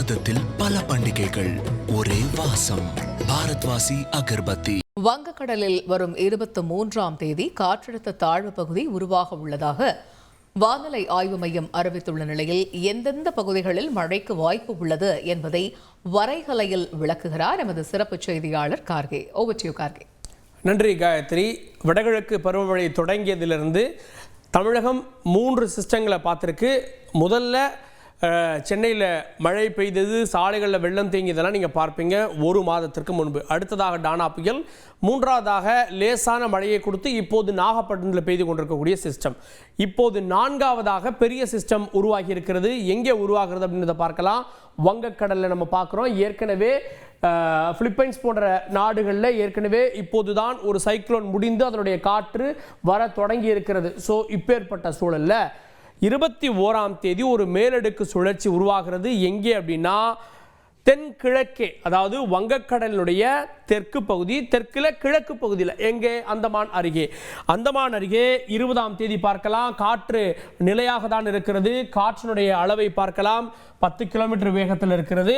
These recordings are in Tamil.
பாரதத்தில் பல பண்டிகைகள், ஒரே வாசம். பாரத்வாசி அகர்பத்தி. வங்கக்கடலில் வரும் 23ஆம் தேதி காற்றழுத்த தாழ்வு பகுதி உருவாக உள்ளதாக வானிலை ஆய்வு மையம் அறிவித்துள்ள நிலையில் எந்தெந்த பகுதிகளில் மழைக்கு வாய்ப்பு உள்ளது என்பதை வரைகலையில் விளக்குகிறார் எமது சிறப்பு செய்தியாளர் Kharge. Over to you Kharge. நன்றி காயத்ரி. வடகிழக்கு பருவமழை தொடங்கியதிலிருந்து தமிழகம் 3 சிஸ்டங்களை பார்த்துருக்கு. முதல்ல சென்னையில் மழை பெய்தது, சாலைகளில் வெள்ளம் தேங்கியதெல்லாம் நீங்கள் பார்ப்பீங்க ஒரு மாதத்திற்கு முன்பு. அடுத்ததாக டானா புயல், மூன்றாவதாக லேசான மழையை கொடுத்து இப்போது நாகப்பட்டினத்தில் பெய்து கொண்டிருக்கக்கூடிய சிஸ்டம். இப்போது 4ஆவதாக பெரிய சிஸ்டம் உருவாகி இருக்கிறது. எங்கே உருவாகிறது அப்படின்றத பார்க்கலாம். வங்கக்கடலில் நம்ம பார்க்குறோம். ஏற்கனவே பிலிப்பைன்ஸ் போன்ற நாடுகளில் ஏற்கனவே இப்போதுதான் ஒரு சைக்ளோன் முடிந்து அதனுடைய காற்று வர தொடங்கி இருக்கிறது. ஸோ இப்பேற்பட்ட சூழலில் 21ஆம் தேதி ஒரு மேலடுக்கு சுழற்சி உருவாகிறது. எங்கே அப்படின்னா தென்கிழக்கே, அதாவது வங்கக்கடலினுடைய தெற்கு பகுதி, தெற்கில் கிழக்கு பகுதியில் எங்கே அந்தமான் அருகே. அந்தமான் அருகே 20ஆம் தேதி பார்க்கலாம். காற்று நிலையாக தான் இருக்கிறது. காற்றினுடைய அளவை பார்க்கலாம், 10 கிலோமீட்டர் வேகத்தில் இருக்கிறது.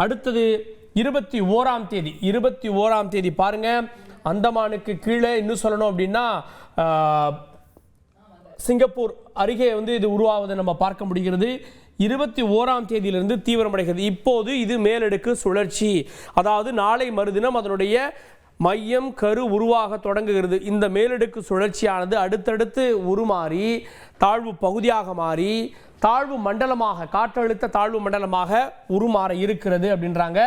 அடுத்தது 21ஆம் தேதி. 21ஆம் தேதி பாருங்க, அந்தமானுக்கு கீழே இன்னும் சொல்லணும் அப்படின்னா சிங்கப்பூர் அருகே இது உருவாவதை நம்ம பார்க்க முடிகிறது. 21ஆம் தேதியிலிருந்து தீவிரமடைகிறது. இப்போது இது மேலடுக்கு சுழற்சி, அதாவது நாளை மறுதினம் அதனுடைய மையம் கரு உருவாக தொடங்குகிறது. இந்த மேலடுக்கு சுழற்சியானது அடுத்தடுத்து உருமாறி தாழ்வு பகுதியாக மாறி தாழ்வு மண்டலமாக, காற்றழுத்த தாழ்வு மண்டலமாக உருமாற இருக்கிறது அப்படின்றாங்க.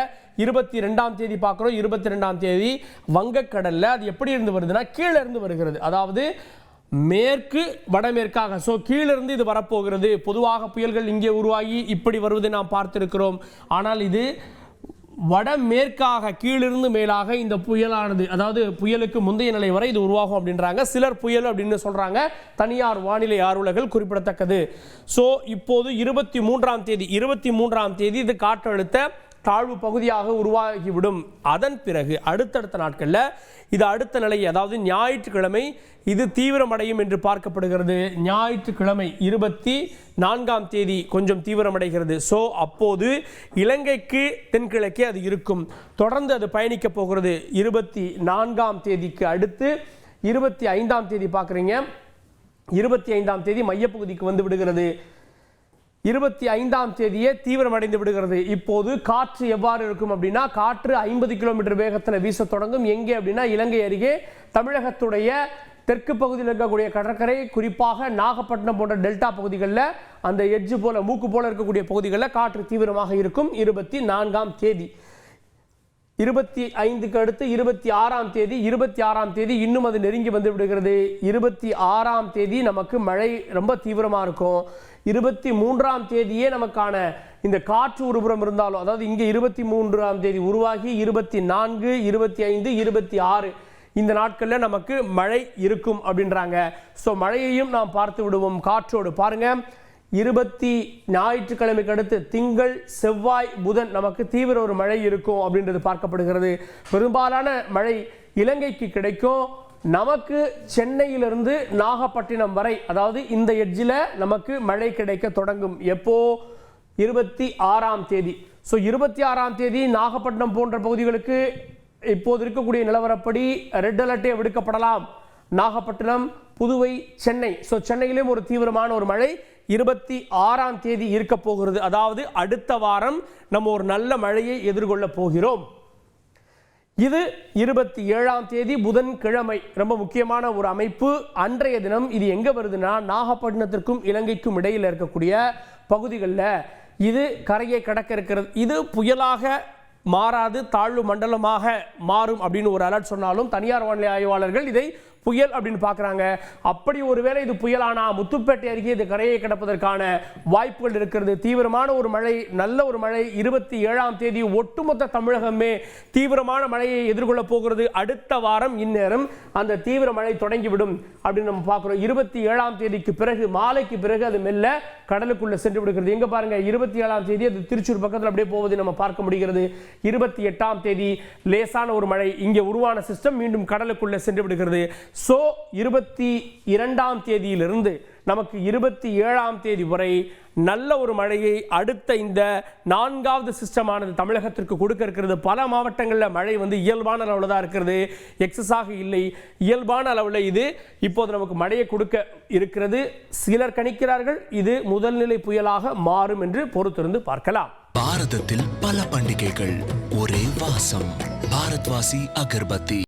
22ஆம் தேதி பார்க்குறோம். 22ஆம் தேதி வங்கக்கடலில் அது எப்படி இருந்து வருதுன்னா கீழே இருந்து வருகிறது, அதாவது மேற்கு வடமேற்காக. ஸோ கீழிருந்து இது வரப்போகிறது. பொதுவாக புயல்கள் இங்கே உருவாகி இப்படி வருவதை நாம் பார்த்திருக்கிறோம். ஆனால் இது வடமேற்காக, கீழிருந்து மேலாக இந்த புயலானது, அதாவது புயலுக்கு முந்தைய நிலை வரை இது உருவாகும் அப்படின்றாங்க. சிலர் புயல் அப்படின்னு சொல்றாங்க. தனியார் வானிலை ஆர்வலர்கள் குறிப்பிடத்தக்கது. ஸோ இப்போது 23ஆம் தேதி இது காற்றழுத்த தாழ்வு பகுதியாக உருவாகிவிடும். அதன் பிறகு அடுத்தடுத்த நாட்களில் இது அடுத்த நிலை, அதாவது ஞாயிற்றுக்கிழமை இது தீவிரமடையும் என்று பார்க்கப்படுகிறது. ஞாயிற்றுக்கிழமை 24ஆம் தேதி கொஞ்சம் தீவிரமடைகிறது. ஸோ அப்போது இலங்கைக்கு தென்கிழக்கே அது இருக்கும். தொடர்ந்து அது பயணிக்க போகிறது. 24ஆம் தேதிக்கு அடுத்து 25ஆம் தேதி பார்க்குறீங்க. 25ஆம் தேதி மையப்பகுதிக்கு வந்து விடுகிறது. 25ஆம் தேதியே தீவிரமடைந்து விடுகிறது. இப்போது காற்று எவ்வாறு இருக்கும் அப்படின்னா, காற்று 50 கிலோமீட்டர் வேகத்தில் வீச தொடங்கும். எங்கே அப்படின்னா இலங்கை அருகே தமிழகத்துடைய தெற்கு பகுதியில் இருக்கக்கூடிய கடற்கரை, குறிப்பாக நாகப்பட்டினம் போன்ற டெல்டா பகுதிகளில், அந்த எட்ஜு போல மூக்கு போல இருக்கக்கூடிய பகுதிகளில் காற்று தீவிரமாக இருக்கும். 24ஆம் தேதி. 25க்கு அடுத்து 26ஆம் தேதி. 26ஆம் தேதி இன்னும் அது நெருங்கி வந்து விடுகிறது. 26ஆம் தேதி நமக்கு மழை ரொம்ப தீவிரமாக இருக்கும். 23ஆம் தேதியே நமக்கான இந்த காற்று ஒருபுறம் இருந்தாலும், அதாவது இங்கே 23ஆம் தேதி உருவாகி 24, 25, 26 இந்த நாட்களில் நமக்கு மழை இருக்கும் அப்படின்றாங்க. ஸோ மழையையும் நாம் பார்த்து விடுவோம் காற்றோடு. பாருங்க, ஞாயிற்றுக்கிழமைக்கு அடுத்து திங்கள், செவ்வாய், புதன் நமக்கு தீவிர ஒரு மழை இருக்கும் அப்படின்றது பார்க்கப்படுகிறது. பெரும்பாலான மழை இலங்கைக்கு கிடைக்கும். நமக்கு சென்னையிலிருந்து நாகப்பட்டினம் வரை, அதாவது இந்த எட்ஜில் நமக்கு மழை கிடைக்க தொடங்கும். எப்போ? 26ஆம் தேதி. ஸோ 26ஆம் தேதி நாகப்பட்டினம் போன்ற பகுதிகளுக்கு இப்போது இருக்கக்கூடிய நிலவரப்படி ரெட் அலர்ட்டே விடுக்கப்படலாம். நாகப்பட்டினம், புதுவை, சென்னை. ஸோ சென்னையிலும் ஒரு தீவிரமான ஒரு மழை 26ஆம் தேதி இருக்க போகிறது. அதாவது அடுத்த வாரம் நம்ம ஒரு நல்ல மழையை எதிர்கொள்ள போகிறோம். இது 27ஆம் தேதி புதன்கிழமை. ரொம்ப முக்கியமான ஒரு அமைப்பு. அன்றைய தினம் இது எங்க வருதுன்னா நாகப்பட்டினத்திற்கும் இலங்கைக்கும் இடையில் இருக்கக்கூடிய பகுதிகளில் இது கரையை கடக்க இருக்கிறது. இது புயலாக மாறாது, தாழ்வு மண்டலமாக மாறும் அப்படின்னு ஒரு அலர்ட் சொன்னாலும் தனியார் வானிலை ஆய்வாளர்கள் இதை புயல் அப்படின்னு பார்க்குறாங்க. அப்படி ஒருவேளை இது புயலானா முத்துப்பேட்டை அருகே இது கரையை கடப்பதற்கான வாய்ப்புகள் இருக்கிறது. தீவிரமான ஒரு மழை, நல்ல ஒரு மழை 27ஆம் தேதி ஒட்டுமொத்த தமிழகமே தீவிரமான மழையை எதிர்கொள்ள போகிறது. அடுத்த வாரம் இந்நேரம் அந்த தீவிர மழை தொடங்கிவிடும் அப்படின்னு நம்ம பார்க்குறோம். 27ஆம் தேதிக்கு பிறகு, மாலைக்கு பிறகு அது மெல்ல கடலுக்குள்ள சென்று விடுகிறது. எங்க பாருங்க, 27ஆம் தேதி அது திருச்சூர் பக்கத்தில் அப்படியே போவதை நம்ம பார்க்க முடிகிறது. 28ஆம் தேதி லேசான ஒரு மழை, இங்கே உருவான சிஸ்டம் மீண்டும் கடலுக்குள்ள சென்று விடுகிறது. ஸோ 22ஆம் தேதியிலிருந்து நமக்கு 27ஆம் தேதி வரை நல்ல ஒரு மழையை அடுத்த இந்த 4வது சிஸ்டமானது தமிழகத்திற்கு கொடுக்க இருக்கிறது. பல மாவட்டங்களில் மழை வந்து இயல்பான அளவில் தான் இருக்கிறது, எக்ஸஸாக இல்லை, இயல்பான அளவில் இது இப்போது நமக்கு மழையை கொடுக்க இருக்கிறது. சிலர் கணிக்கிறார்கள் இது முதல்நிலை புயலாக மாறும் என்று பொறுத்திருந்து பார்க்கலாம். பாரதத்தில் பல பண்டிகைகள் ஒரே வாசம். பாரத்வாசி அகர்பத்தி.